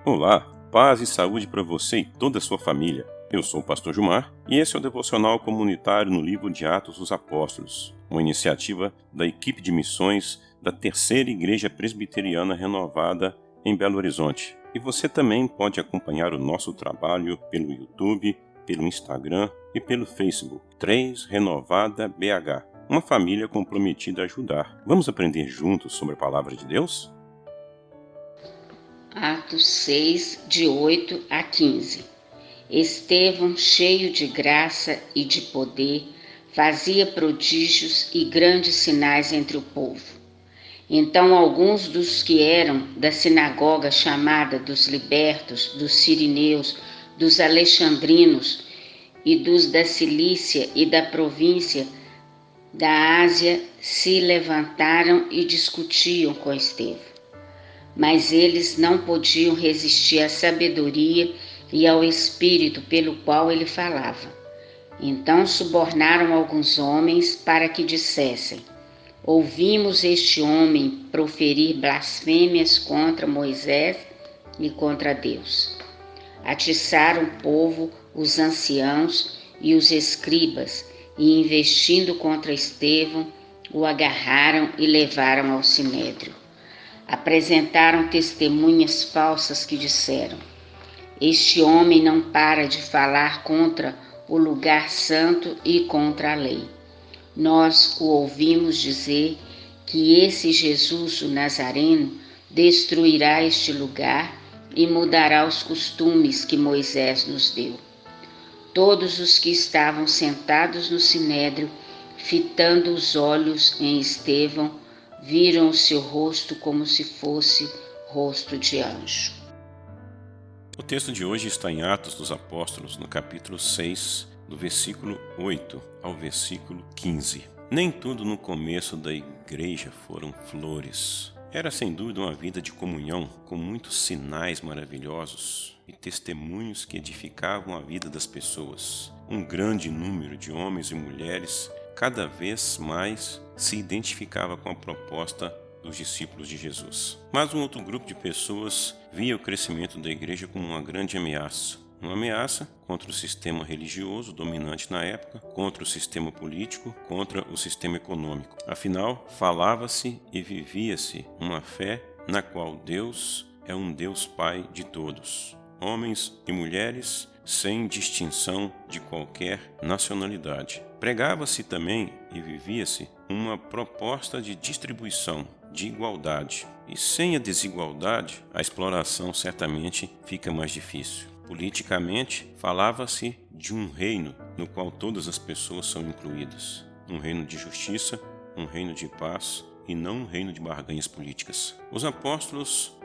Olá, paz e saúde para você e toda a sua família. Eu sou o pastor Gilmar e esse é o devocional comunitário no livro de Atos dos Apóstolos, uma iniciativa da equipe de missões da Terceira Igreja Presbiteriana Renovada em Belo Horizonte. E você também pode acompanhar o nosso trabalho pelo YouTube, pelo Instagram e pelo Facebook. 3 Renovada BH, uma família comprometida a ajudar. Vamos aprender juntos sobre a palavra de Deus? Atos 6, de 8 a 15. Estevão, cheio de graça e de poder, fazia prodígios e grandes sinais entre o povo. Então alguns dos que eram da sinagoga chamada dos libertos, dos sirineus, dos alexandrinos e dos da Cilícia e da província da Ásia se levantaram e discutiam com Estevão. Mas eles não podiam resistir à sabedoria e ao espírito pelo qual ele falava. Então subornaram alguns homens para que dissessem: ouvimos este homem proferir blasfêmias contra Moisés e contra Deus. Atiçaram o povo, os anciãos e os escribas, e investindo contra Estevão, o agarraram e levaram ao sinédrio. Apresentaram testemunhas falsas que disseram: este homem não para de falar contra o lugar santo e contra a lei. Nós o ouvimos dizer que esse Jesus, o Nazareno, destruirá este lugar e mudará os costumes que Moisés nos deu. Todos os que estavam sentados no sinédrio, fitando os olhos em Estevão, viram o seu rosto como se fosse rosto de anjo. O texto de hoje está em Atos dos Apóstolos, no capítulo 6, do versículo 8 ao versículo 15. Nem tudo no começo da igreja foram flores. Era sem dúvida uma vida de comunhão, com muitos sinais maravilhosos e testemunhos que edificavam a vida das pessoas. Um grande número de homens e mulheres cada vez mais se identificava com a proposta dos discípulos de Jesus. Mas um outro grupo de pessoas via o crescimento da igreja como uma grande ameaça. Uma ameaça contra o sistema religioso dominante na época, contra o sistema político, contra o sistema econômico. Afinal, falava-se e vivia-se uma fé na qual Deus é um Deus Pai de todos, homens e mulheres, sem distinção de qualquer nacionalidade. Pregava-se também e vivia-se uma proposta de distribuição, de igualdade. E sem a desigualdade, a exploração certamente fica mais difícil. Politicamente, falava-se de um reino no qual todas as pessoas são incluídas. Um reino de justiça, um reino de paz e não um reino de barganhas políticas. Os apóstolos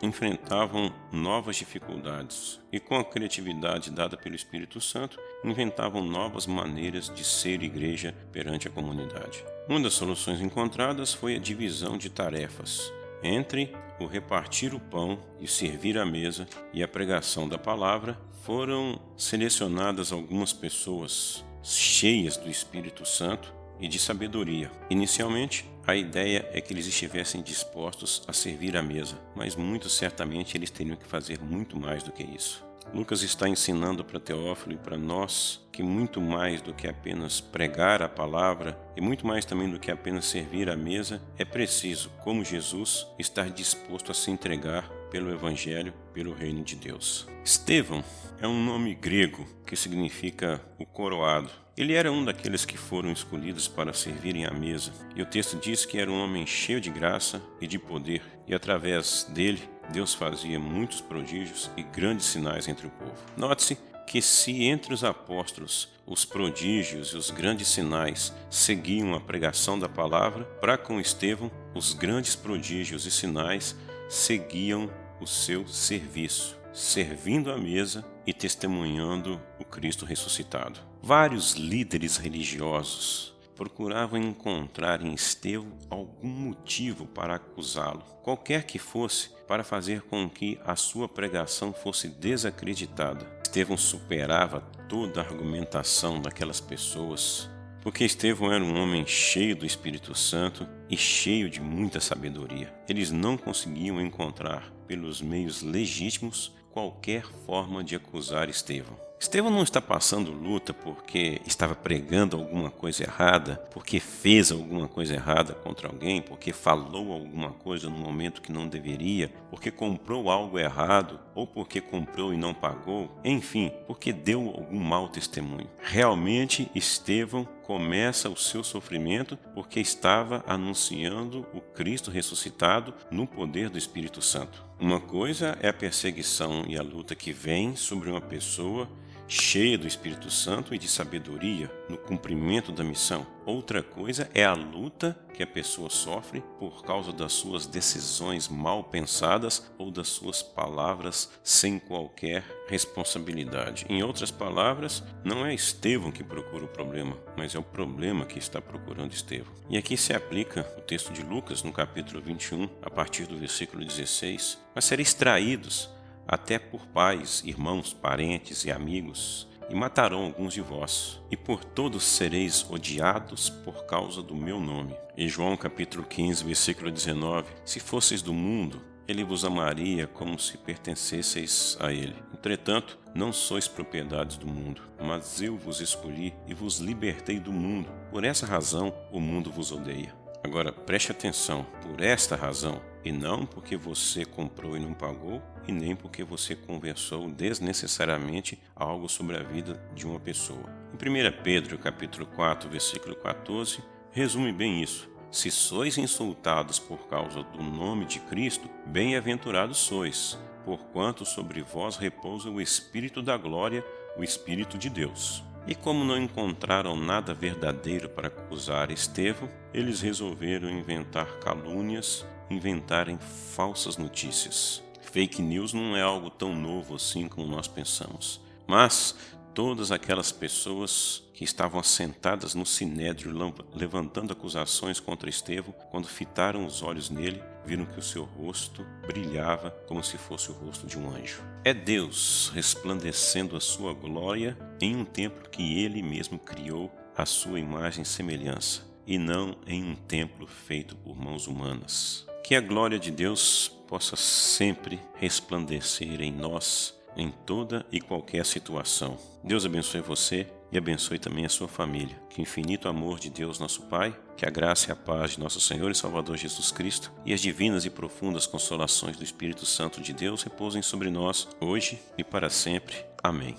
enfrentavam novas dificuldades e, com a criatividade dada pelo Espírito Santo, inventavam novas maneiras de ser igreja perante a comunidade. Uma das soluções encontradas foi a divisão de tarefas entre o repartir o pão e servir a mesa e a pregação da palavra. Foram selecionadas algumas pessoas cheias do Espírito Santo e de sabedoria. Inicialmente, a ideia é que eles estivessem dispostos a servir a mesa, mas muito certamente eles teriam que fazer muito mais do que isso. Lucas está ensinando para Teófilo e para nós que muito mais do que apenas pregar a palavra e muito mais também do que apenas servir a mesa, é preciso, como Jesus, estar disposto a se entregar pelo Evangelho, pelo reino de Deus. Estevão é um nome grego que significa o coroado. Ele era um daqueles que foram escolhidos para servirem à mesa, e o texto diz que era um homem cheio de graça e de poder, e através dele, Deus fazia muitos prodígios e grandes sinais entre o povo. Note-se que se entre os apóstolos os prodígios e os grandes sinais seguiam a pregação da palavra, para com Estevão, os grandes prodígios e sinais seguiam o seu serviço, servindo à mesa e testemunhando o Cristo ressuscitado. Vários líderes religiosos procuravam encontrar em Estevão algum motivo para acusá-lo, qualquer que fosse, para fazer com que a sua pregação fosse desacreditada. Estevão superava toda a argumentação daquelas pessoas, porque Estevão era um homem cheio do Espírito Santo e cheio de muita sabedoria. Eles não conseguiam encontrar, pelos meios legítimos, qualquer forma de acusar Estevão. Estevão não está passando luta porque estava pregando alguma coisa errada, porque fez alguma coisa errada contra alguém, porque falou alguma coisa no momento que não deveria, porque comprou algo errado ou porque comprou e não pagou, enfim, porque deu algum mau testemunho. Realmente, Estevão começa o seu sofrimento porque estava anunciando o Cristo ressuscitado no poder do Espírito Santo. Uma coisa é a perseguição e a luta que vem sobre uma pessoa cheia do Espírito Santo e de sabedoria no cumprimento da missão. Outra coisa é a luta que a pessoa sofre por causa das suas decisões mal pensadas ou das suas palavras sem qualquer responsabilidade. Em outras palavras, não é Estevão que procura o problema, mas é o problema que está procurando Estevão. E aqui se aplica o texto de Lucas, no capítulo 21, a partir do versículo 16, mas sereis traídos até por pais, irmãos, parentes e amigos, e matarão alguns de vós, e por todos sereis odiados por causa do meu nome. Em João capítulo 15, versículo 19, se fosseis do mundo, ele vos amaria como se pertencesseis a ele. Entretanto, não sois propriedades do mundo, mas eu vos escolhi e vos libertei do mundo. Por essa razão, o mundo vos odeia. Agora, preste atenção, por esta razão, e não porque você comprou e não pagou, e nem porque você conversou desnecessariamente algo sobre a vida de uma pessoa. Em 1 Pedro, capítulo 4, versículo 14, resume bem isso. Se sois insultados por causa do nome de Cristo, bem-aventurados sois, porquanto sobre vós repousa o Espírito da glória, o Espírito de Deus. E como não encontraram nada verdadeiro para acusar Estevão, eles resolveram inventar calúnias, inventarem falsas notícias. Fake news não é algo tão novo assim como nós pensamos. Mas todas aquelas pessoas que estavam assentadas no sinédrio levantando acusações contra Estevão, quando fitaram os olhos nele, viram que o seu rosto brilhava como se fosse o rosto de um anjo. É Deus resplandecendo a sua glória em um templo que ele mesmo criou à sua imagem e semelhança, e não em um templo feito por mãos humanas. Que a glória de Deus possa sempre resplandecer em nós, em toda e qualquer situação. Deus abençoe você e abençoe também a sua família. Que o infinito amor de Deus nosso Pai, que a graça e a paz de nosso Senhor e Salvador Jesus Cristo e as divinas e profundas consolações do Espírito Santo de Deus repousem sobre nós, hoje e para sempre. Amém.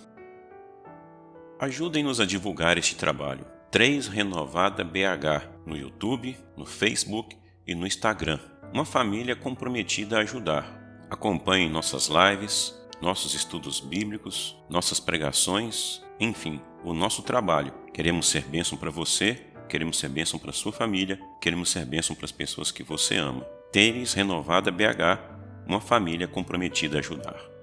Ajudem-nos a divulgar este trabalho. 3 Renovada BH, no YouTube, no Facebook e no Instagram. Uma família comprometida a ajudar. Acompanhem nossas lives, nossos estudos bíblicos, nossas pregações, enfim, o nosso trabalho. Queremos ser bênção para você, queremos ser bênção para sua família, queremos ser bênção para as pessoas que você ama. 3 Renovada BH, uma família comprometida a ajudar.